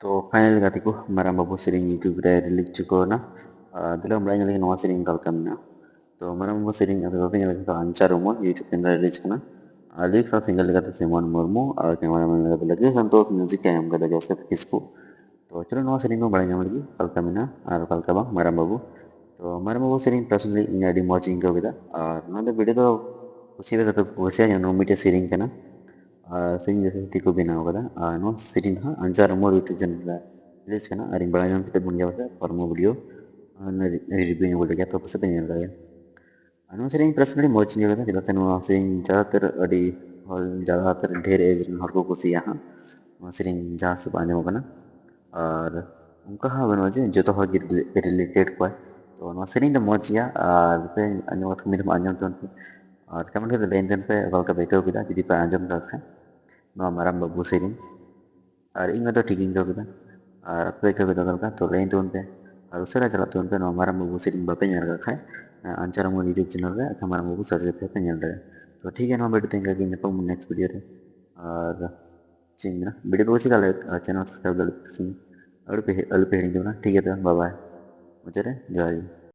तो फाइनल गाती को Marang Babu sering YouTube re release cuko na dilo mulai nyalin nova sering kalkam na तो Marang Babu sering atau apa nyalin ka ancar umur YouTube channel release kana alik sa single lगा Simon Murmu और camera man लगा लगे संतोष music का हम कदा Joseph किसको तो चलो नवा sering को बड़ा nyamlagi kalkam na और kalka bang Marang Babu तो Marang Babu sering personally ini ada watching ko kita और नंदे वीडियो तो उसी वजह तो उसी aja nomite sering kana sering जैसे tiku bina होगा no sering ha anjar umur YouTube channel release kana aring bड़ा nyam kita punya wasa formo video review nya boleh kita pasti punya lagi anu sering personally watching juga kita tenu sering ज़्यादातर अड़ी और ज़्यादातर ढेर as हर को कुछ यहाँ sering जहाँ से पाने होगा ना और उनका हाँ बनो जे जो तो हर रिलेटेड को है तो नवा sering तो मौज या और पे अन्य वक्त में तो अन्य तो और कमेंट के लेन देन पे वाल का बेकर kita jadi पे अंजम तक है नवा Marang Babu sering और इंग तो ठीक इंग kita और बेकर kita करका तो लेन तो उनपे और उससे चला तो उनपे नवा Marang Babu sering बापे nyar रखा है अंचार हम YouTube channel रे अखा Marang Babu सर्च पे nyar रहे तो ठीक है नवा बेटे तेंगा कि नेपा नेक्स्ट वीडियो रे और चिंग ना वीडियो को सिखा ले चैनल सब्सक्राइब कर लो और पे हेडिंग दो ना ठीक है तो बाय बाय मुझे रे जय